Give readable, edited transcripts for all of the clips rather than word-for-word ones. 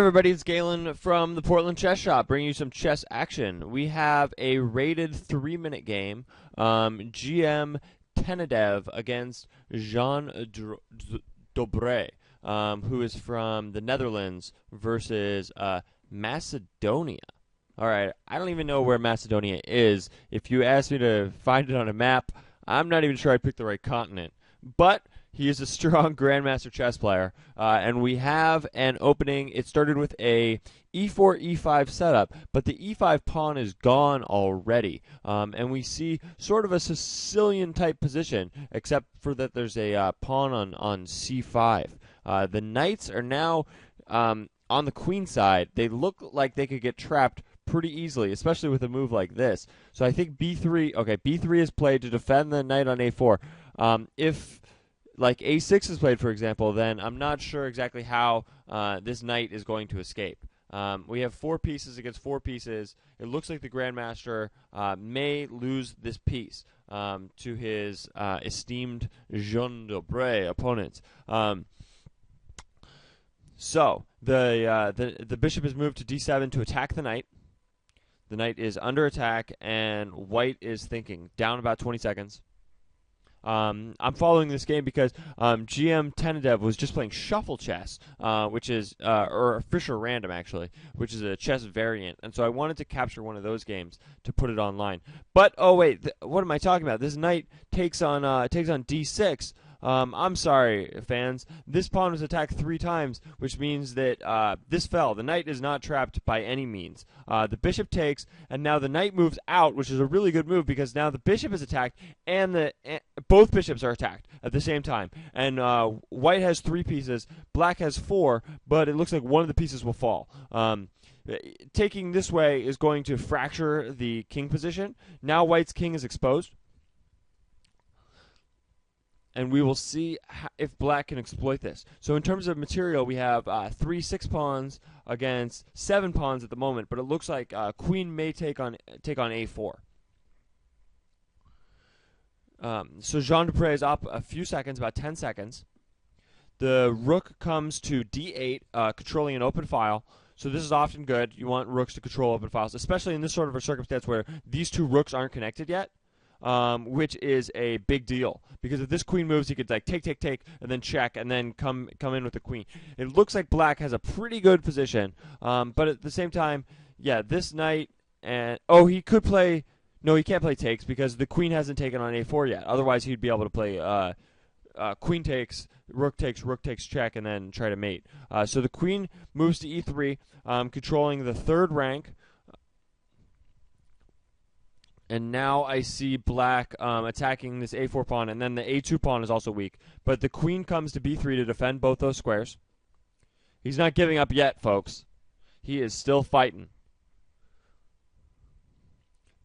everybody, it's Galen from the Portland Chess Shop, bringing you some chess action. We have a rated 3-minute game, GM tnededev against Jean Dobre, who is from the Netherlands, versus Macedonia. All right, I don't even know where Macedonia is. If you asked me to find it on a map, I'm not even sure I'd pick the right continent. But he is a strong Grandmaster chess player, and we have an opening. It started with a e4, e5 setup, but the e5 pawn is gone already, and we see sort of a Sicilian-type position, except for that there's a pawn on c5. The knights are now on the queen side. They look like they could get trapped pretty easily, especially with a move like this. So I think b3, okay, b3 is played to defend the knight on a4. If like a6 is played, for example, then I'm not sure exactly how this knight is going to escape. We have 4 pieces against 4 pieces. It looks like the Grandmaster may lose this piece to his esteemed Jean Dobre opponents. So the bishop is moved to d7 to attack the knight. The knight is under attack, and white is thinking. Down about 20 seconds. I'm following this game because GM tnededev was just playing shuffle chess, which is or Fischer Random actually, which is a chess variant, and so I wanted to capture one of those games to put it online. But oh wait, what am I talking about? This knight takes on d6. I'm sorry, fans. This pawn was attacked 3 times, which means that this fell. The knight is not trapped by any means. The bishop takes, and now the knight moves out, which is a really good move because now the bishop is attacked, and both bishops are attacked at the same time. And white has 3 pieces, black has 4, but it looks like one of the pieces will fall. Taking this way is going to fracture the king position. Now white's king is exposed. And we will see if black can exploit this. So in terms of material, we have 3 6 pawns against 7 pawns at the moment, but it looks like queen may take on a4. So Jean Dobre is up a few seconds, about 10 seconds. The rook comes to d8, controlling an open file. So this is often good. You want rooks to control open files, especially in this sort of a circumstance where these 2 rooks aren't connected yet. Which is a big deal because if this queen moves, he could like take, and then check, and then come in with the queen. It looks like black has a pretty good position, but at the same time, yeah, this knight and he could play. No, he can't play takes because the queen hasn't taken on a4 yet. Otherwise, he'd be able to play queen takes, rook takes, check, and then try to mate. So the queen moves to e3, controlling the 3rd rank. And now I see black attacking this a4 pawn, and then the a2 pawn is also weak. But the queen comes to b3 to defend both those squares. He's not giving up yet, folks. He is still fighting.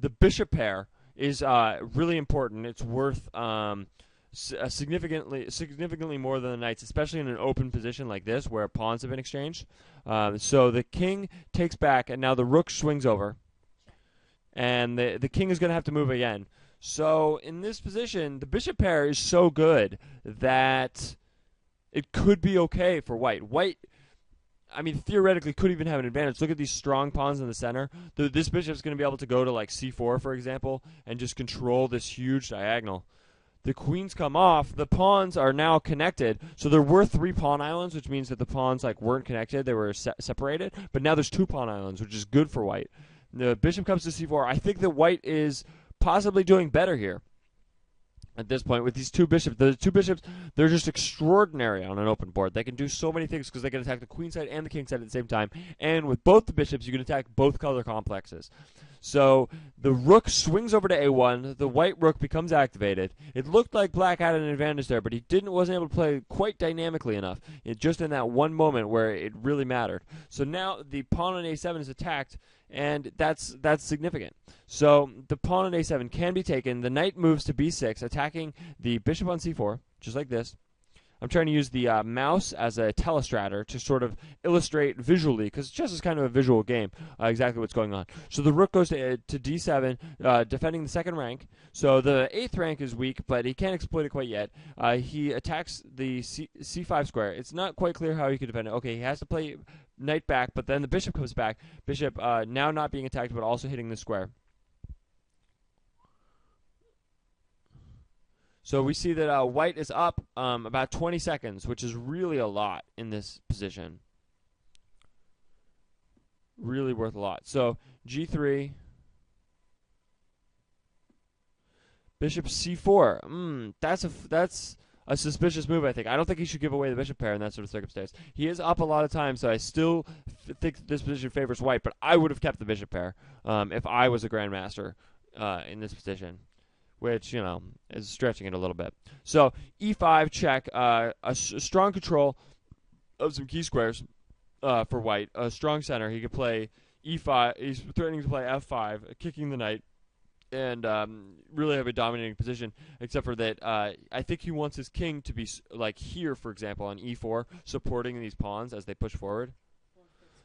The bishop pair is really important. It's worth significantly more than the knights, especially in an open position like this where pawns have been exchanged. So the king takes back, and now the rook swings over. And the king is going to have to move again. So in this position, the bishop pair is so good that it could be okay for white. White, I mean, theoretically could even have an advantage. Look at these strong pawns in the center. This bishop is going to be able to go to like c4, for example, and just control this huge diagonal. The queens come off. The pawns are now connected. So there were 3 pawn islands, which means that the pawns like weren't connected. They were separated. But now there's 2 pawn islands, which is good for white. The bishop comes to c4. I think that white is possibly doing better here at this point with these 2 bishops. The 2 bishops, they're just extraordinary on an open board. They can do so many things because they can attack the queen side and the king side at the same time. And with both the bishops, you can attack both color complexes. So the rook swings over to a1. The white rook becomes activated. It looked like black had an advantage there, but he wasn't able to play quite dynamically enough. Just in that one moment where it really mattered. So now the pawn on a7 is attacked, and that's significant. So the pawn on a7 can be taken. The knight moves to b6, attacking the bishop on c4, just like this. I'm trying to use the mouse as a telestrator to sort of illustrate visually, because chess is kind of a visual game, exactly what's going on. So the rook goes to d7, defending the 2nd rank. So the 8th rank is weak, but he can't exploit it quite yet. He attacks the c5 square. It's not quite clear how he could defend it. Okay, he has to play knight back, but then the bishop comes back. Bishop now not being attacked, but also hitting the square. So we see that white is up about 20 seconds, which is really a lot in this position. Really worth a lot. So g3, bishop c4. That's a suspicious move, I think. I don't think he should give away the bishop pair in that sort of circumstance. He is up a lot of times, so I still think this position favors white, but I would have kept the bishop pair if I was a grandmaster in this position, which, you know, is stretching it a little bit. So e5 check, a strong control of some key squares for white. A strong center. He could play e5. He's threatening to play f5, kicking the knight, and really have a dominating position, except for that I think he wants his king to be like here, for example, on e4, supporting these pawns as they push forward.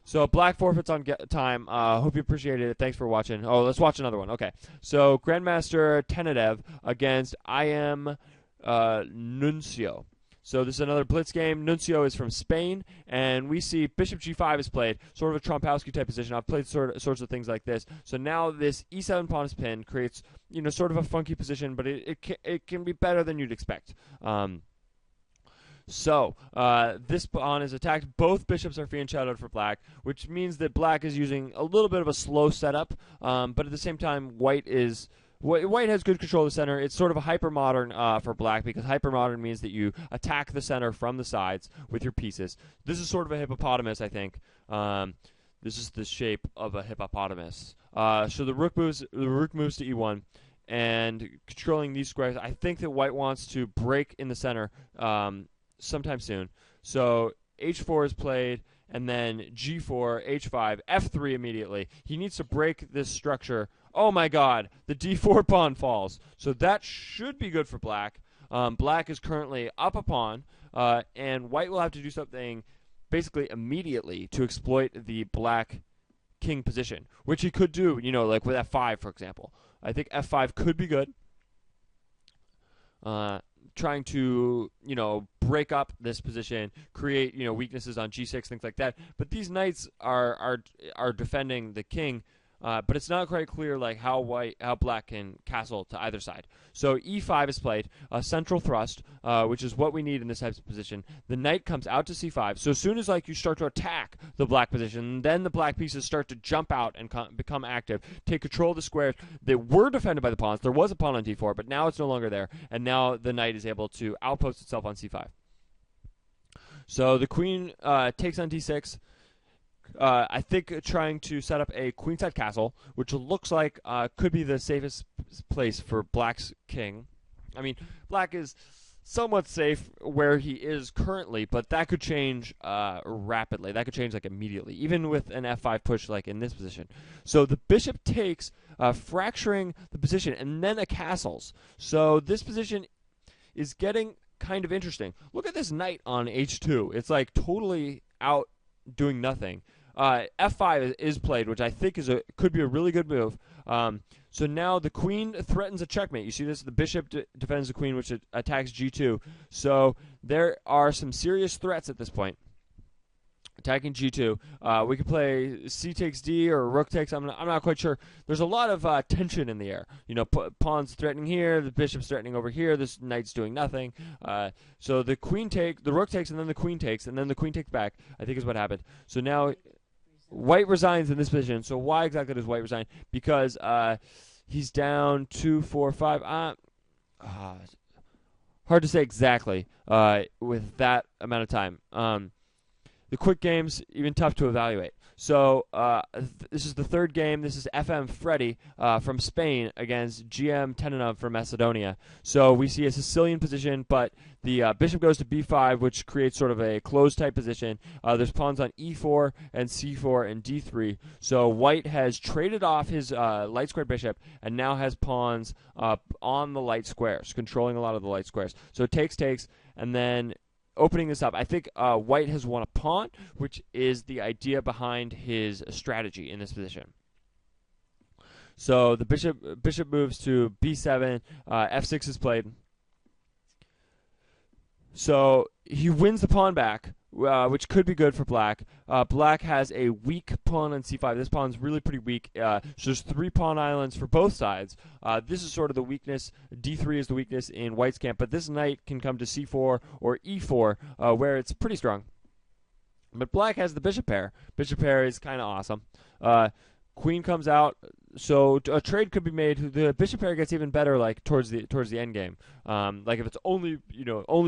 So black forfeits on time. Hope you appreciated it. Thanks for watching. Oh, let's watch another one. Okay. So Grandmaster tnededev against I am Nuncio. So this is another Blitz game. Nuncio is from Spain, and we see Bishop G5 is played, sort of a Trompowsky type position. I've played sorts of things like this. So now this E7 pawn is pinned, creates, you know, sort of a funky position, but it can be better than you'd expect. So this pawn is attacked. Both bishops are fianched out for black, which means that black is using a little bit of a slow setup, but at the same time, white has good control of the center. It's sort of a hyper-modern for black, because hyper-modern means that you attack the center from the sides with your pieces. This is sort of a hippopotamus, I think. This is the shape of a hippopotamus. So the rook moves to e1, and controlling these squares. I think that white wants to break in the center sometime soon. So h4 is played, and then g4, h5, f3 immediately. He needs to break this structure. Oh my god, the d4 pawn falls. So that should be good for black. Black is currently up a pawn, and white will have to do something basically immediately to exploit the black king position, which he could do, you know, like with f5, for example. I think f5 could be good. Trying to, you know, break up this position, create, you know, weaknesses on g6, things like that. But these knights are defending the king, but it's not quite clear like how black can castle to either side. So e5 is played, a central thrust, which is what we need in this type of position. The knight comes out to c5. So as soon as like you start to attack the black position, then the black pieces start to jump out and become active, take control of the squares that were defended by the pawns. There was a pawn on d4, but now it's no longer there, and now the knight is able to outpost itself on c5. So the queen takes on d6. I think trying to set up a queenside castle, which looks like could be the safest place for black's king. I mean, black is somewhat safe where he is currently, but that could change rapidly. That could change like immediately, even with an f5 push like in this position. So the bishop takes, fracturing the position, and then a castles. So this position is getting kind of interesting. Look at this knight on h2. It's like totally out doing nothing. F5 is played, which I think could be a really good move. So now the queen threatens a checkmate. You see this? The bishop defends the queen, which attacks g2. So there are some serious threats at this point. Attacking g2. We could play c takes d or rook takes. I'm not quite sure. There's a lot of tension in the air. You know, pawns threatening here, the bishop's threatening over here. This knight's doing nothing. So the rook takes, and then the queen takes, and then the queen takes back, I think is what happened. So now white resigns in this position. So why exactly does white resign? Because he's down 2, 4, 5. Hard to say exactly with that amount of time. The quick games, even tough to evaluate. So this is the third game. This is FM Freddy from Spain against GM tnededev from Macedonia. So we see a Sicilian position, but the bishop goes to b5, which creates sort of a closed type position. There's pawns on e4 and c4 and d3. So white has traded off his light square bishop and now has pawns on the light squares, controlling a lot of the light squares. So it takes, and then opening this up, I think white has won a pawn, which is the idea behind his strategy in this position. So the bishop moves to b7, f6 is played. So he wins the pawn back, which could be good for black. Black has a weak pawn on c5. This pawn's really pretty weak. So there's 3 pawn islands for both sides. This is sort of the weakness. d3 is the weakness in white's camp, but this knight can come to c4 or e4, where it's pretty strong. But black has the bishop pair. Bishop pair is kind of awesome. Queen comes out, so a trade could be made. The bishop pair gets even better, like towards the end game. Like if it's only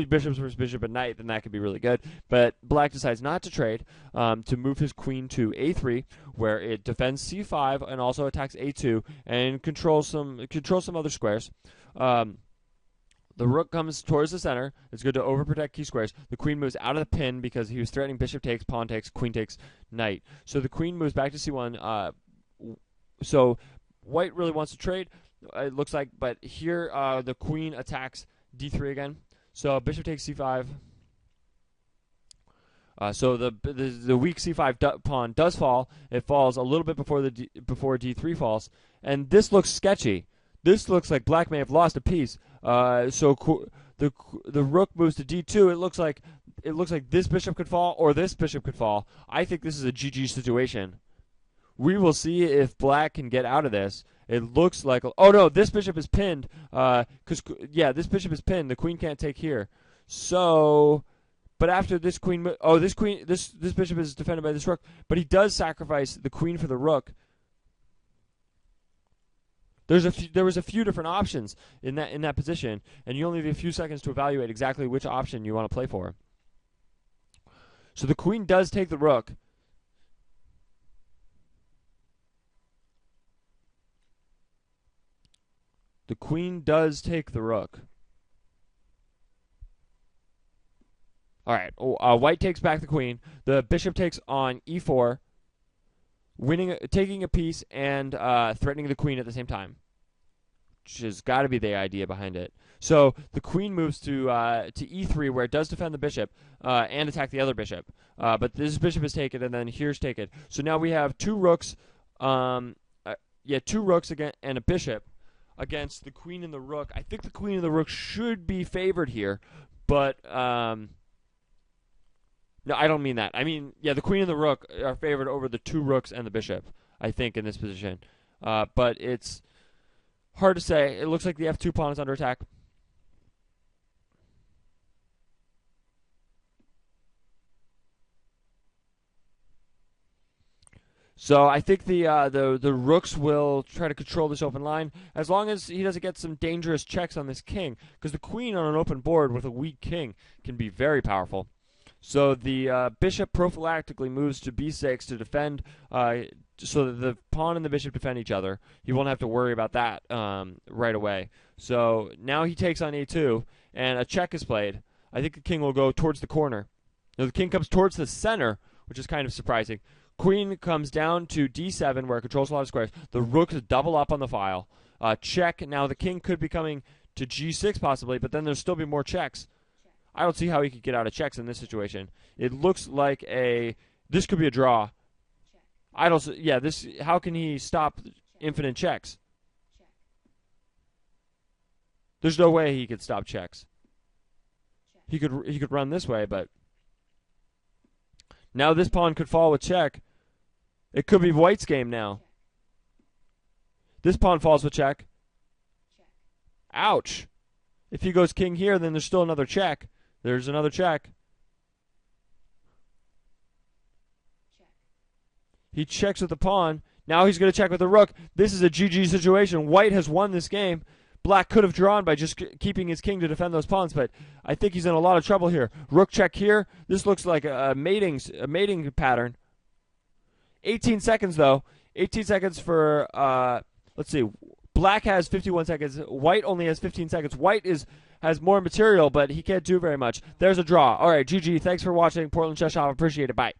bishops versus bishop and knight, then that could be really good. But black decides not to trade, to move his queen to a3, where it defends c5 and also attacks a2 and controls some other squares. The rook comes towards the center. It's good to overprotect key squares. The queen moves out of the pin because he was threatening bishop takes, pawn takes, queen takes, knight. So the queen moves back to c1. So white really wants to trade, it looks like, but here the queen attacks d3 again. So bishop takes c5. So the weak c5 pawn does fall. It falls a little bit before d3 falls, and this looks sketchy. This looks like black may have lost a piece. So the rook moves to d2. It looks like this bishop could fall or this bishop could fall. I think this is a GG situation. We will see if black can get out of this. It looks like, oh no, this bishop is pinned. This bishop is pinned. The queen can't take here. So, but after this queen, this bishop is defended by this rook. But he does sacrifice the queen for the rook. There was a few different options in that position, and you only have a few seconds to evaluate exactly which option you want to play for. So the queen does take the rook. The queen does take the rook. All right. White takes back the queen. The bishop takes on e4, taking a piece and threatening the queen at the same time, which has got to be the idea behind it. So the queen moves to e3, where it does defend the bishop and attack the other bishop. But this bishop is taken, and then here's taken. So now we have 2 rooks, 2 rooks again and a bishop against the queen and the rook. I think the queen and the rook should be favored here, but no, I don't mean that. I mean, the queen and the rook are favored over the 2 rooks and the bishop, I think, in this position. But it's hard to say. It looks like the f2 pawn is under attack. So I think the rooks will try to control this open line as long as he doesn't get some dangerous checks on this king, because the queen on an open board with a weak king can be very powerful. So the bishop prophylactically moves to b6 to defend, so that the pawn and the bishop defend each other. He won't have to worry about that right away. So now he takes on a2, and a check is played. I think the king will go towards the corner. Now the king comes towards the center, which is kind of surprising. Queen comes down to d7, where it controls a lot of squares. The rook is double up on the file. Check. Now the king could be coming to g6 possibly, but then there'll still be more checks. I don't see how he could get out of checks in this situation. It looks like this could be a draw. I don't. How can he stop infinite checks? There's no way he could stop checks. He could run this way, but now this pawn could fall with check. It could be white's game now. This pawn falls with check. Ouch. If he goes king here, then there's still another check. There's another check. He checks with the pawn. Now he's going to check with the rook. This is a GG situation. White has won this game. Black could have drawn by just keeping his king to defend those pawns, but I think he's in a lot of trouble here. Rook check here. This looks like a mating pattern. 18 seconds, though. 18 seconds for, let's see. Black has 51 seconds. White only has 15 seconds. White has more material, but he can't do very much. There's a draw. All right, GG. Thanks for watching. Portland Chess Shop. Appreciate it. Bye.